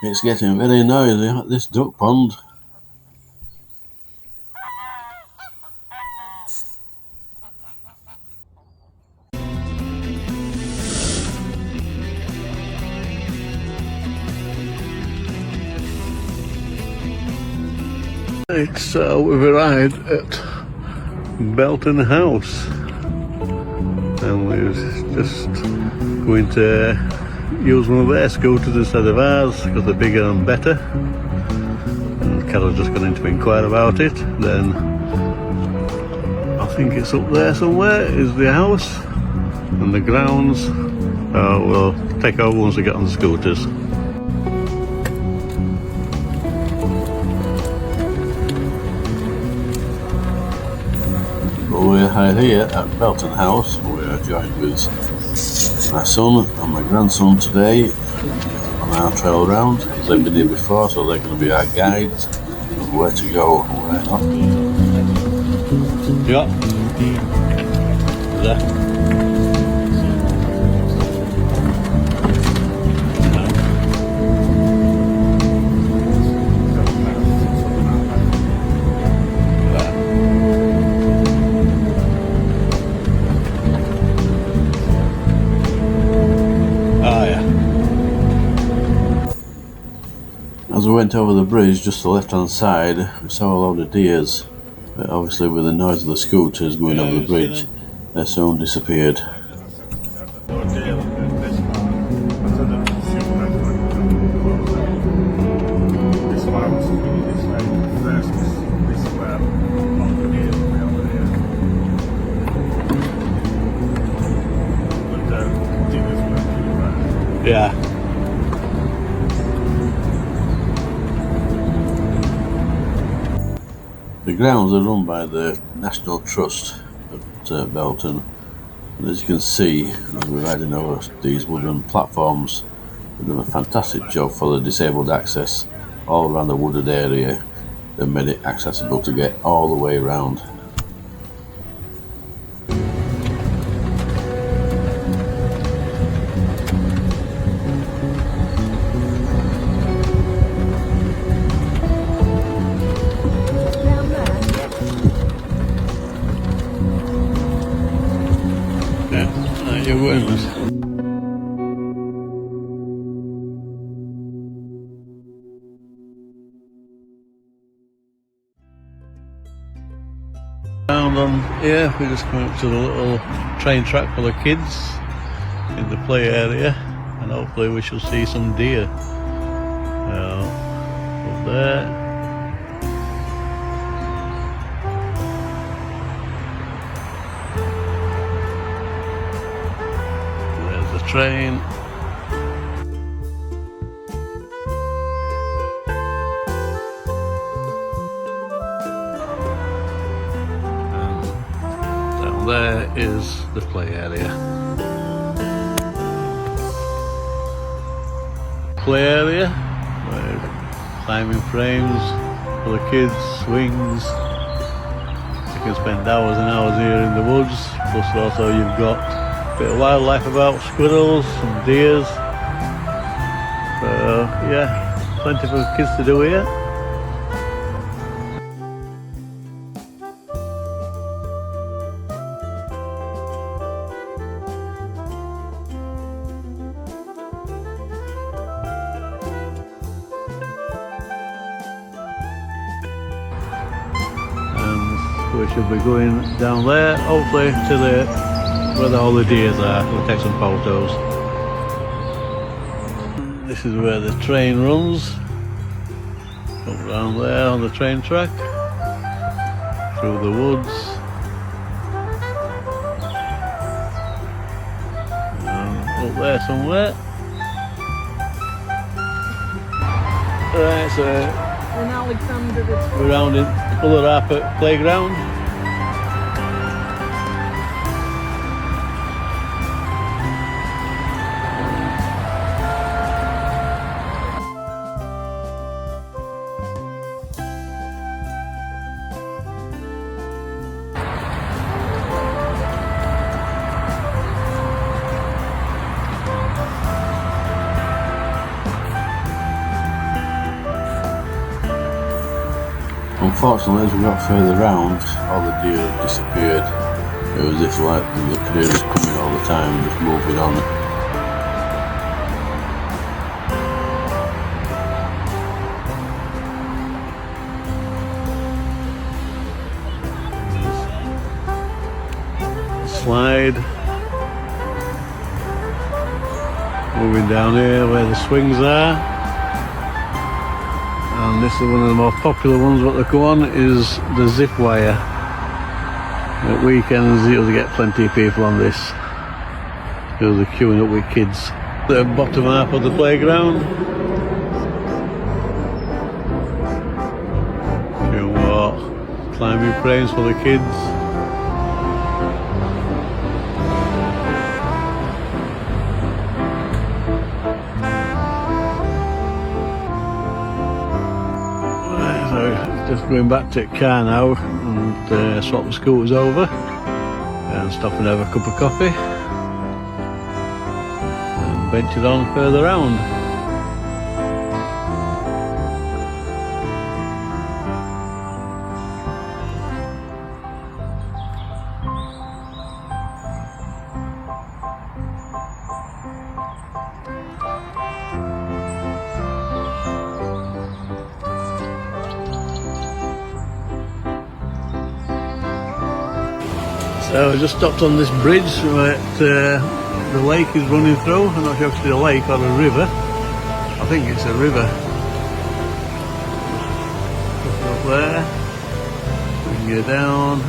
It's getting very noisy at this duck pond. We've arrived at Belton House and we're just going to use one of their scooters instead of ours because they're bigger and better. And Carol's just gone in to inquire about it. Then I think it's up there somewhere is the house and the grounds. We'll take over once we get on the scooters. We're here at Belton House. We are joined with my son and my grandson today on our trail round. They've been here before, so they're going to be our guides of where to go and where not. Yeah. There. As we went over the bridge, just the left hand side, we saw a load of deers. But obviously with the noise of the scooters going over the bridge, they soon disappeared. Yeah. The grounds are run by the National Trust at Belton, and as you can see, as we're riding over these wooden platforms, they've done a fantastic job for the disabled access all around the wooded area. They've made it accessible to get all the way around. Your words. Down on here, we're just coming up to the little train track for the kids in the play area, and hopefully we shall see some deer. Up there. Train. And down there is the play area. Play area with climbing frames for the kids, swings. You can spend hours and hours here in the woods, plus also you've got a bit of wildlife about, squirrels, some deers. So yeah, plenty for kids to do here. And we should be going down there, hopefully to where all the deers are. We'll take some photos. This is where the train runs. Up round there on the train track, through the woods. And up there somewhere. Right, so we're round in Fuller Harper Playground. Unfortunately, as we got further round, all the deer had disappeared. It was as if like the canoe was coming all the time, just moving on. Slide. Moving down here where the swings are. And this is one of the more popular ones what they go on is the zip wire. At weekends you'll get plenty of people on this. Because they're queuing up with kids. The bottom half of the playground. Few more climbing frames for the kids. Just going back to the car now and swap the scooters over and stop and have a cup of coffee and venture on further round. So I just stopped on this bridge that the lake is running through. I'm not sure if it's a lake or a river. I think it's a river. Just up there. We can go down.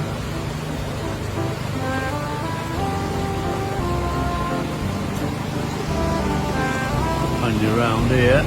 Find you around here.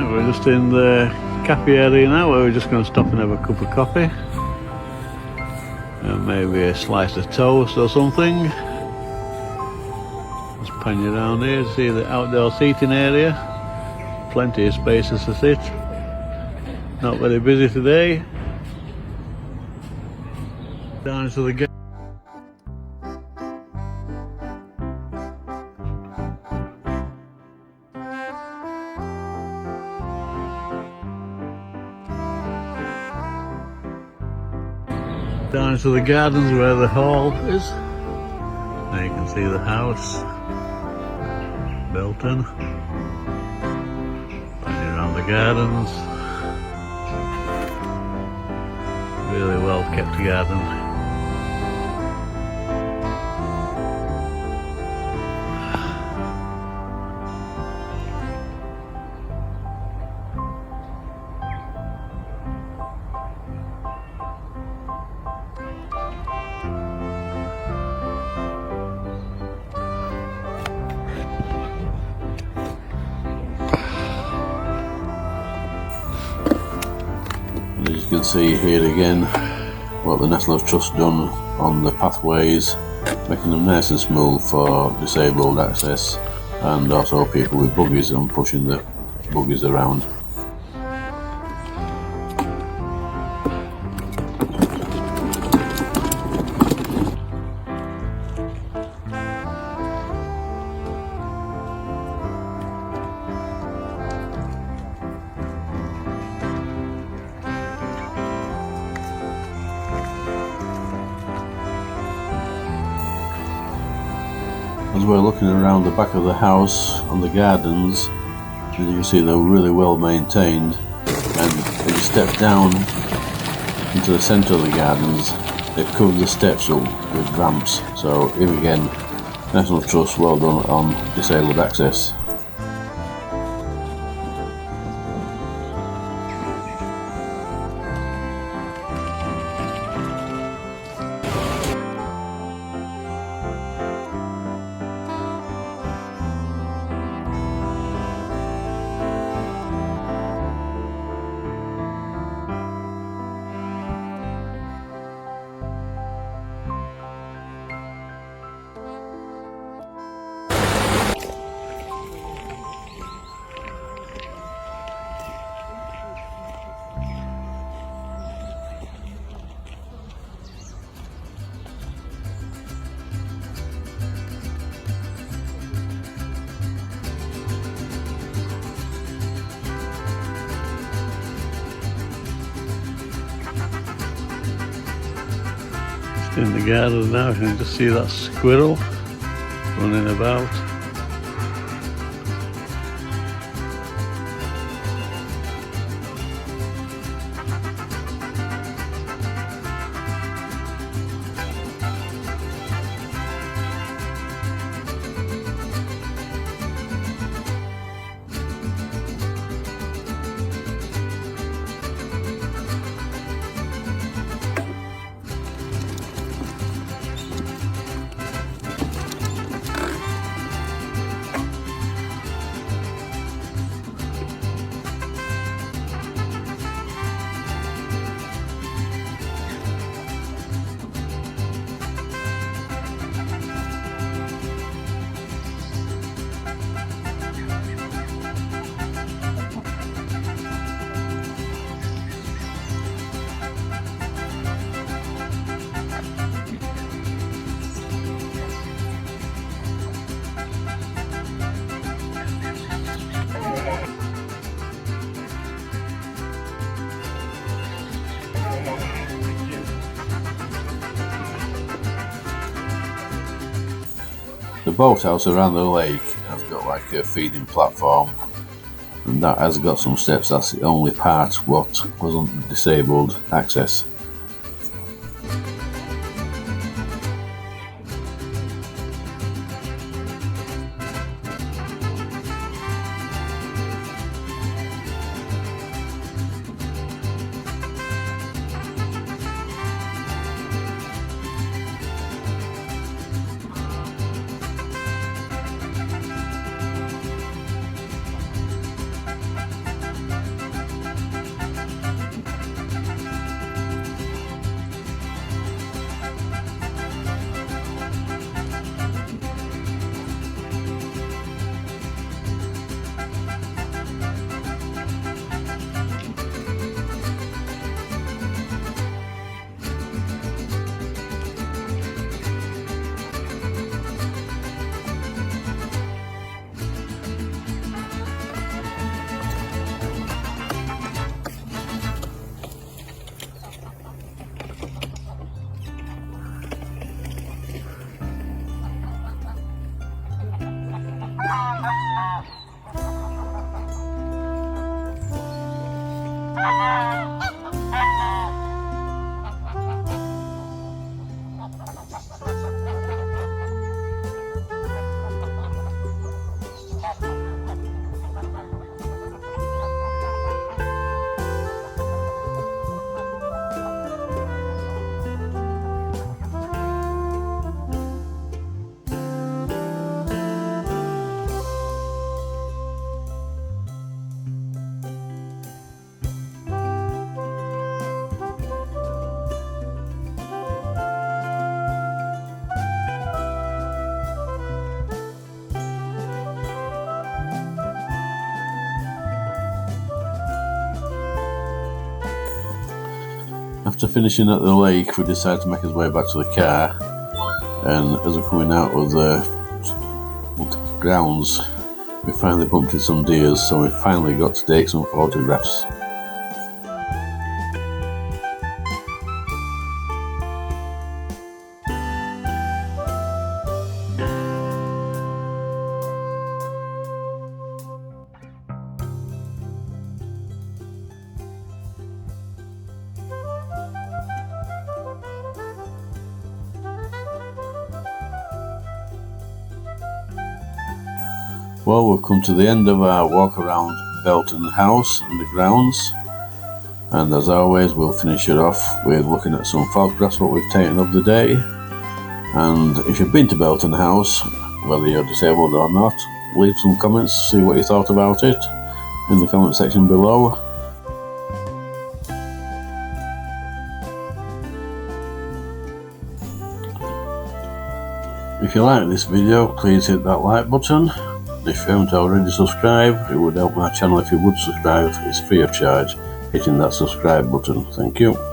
We're just in the cafe area now where we're just going to stop and have a cup of coffee and maybe a slice of toast or something. Just pan you around here to see the outdoor seating area. Plenty of spaces to sit. Not very busy today. Down to the gate. Down into the gardens where the hall is. There you can see the house. Belton. Running around the gardens. Really well kept garden. As you can see here again, what the National Trust done on the pathways, making them nice and smooth for disabled access and also people with buggies and pushing the buggies around. As we're looking around the back of the house and the gardens, as you can see they're really well maintained, and if you step down into the centre of the gardens, they've covered the steps up with ramps, so here again National Trust, well done on disabled access. In the garden now, you can just see that squirrel running about. The boathouse around the lake has got like a feeding platform, and that has got some steps. That's the only part what wasn't disabled access. After finishing at the lake, we decided to make our way back to the car, and as we're coming out of the grounds, we finally bumped into some deers, so we finally got to take some photographs. Well, we've come to the end of our walk around Belton House and the grounds, and as always we'll finish it off with looking at some photographs what we've taken of the day. And if you've been to Belton House, whether you're disabled or not, leave some comments, see what you thought about it in the comment section below. If you like this video, please hit that like button. If you haven't already subscribed, it would help my channel if you would subscribe. It's free of charge, hitting that subscribe button. Thank you.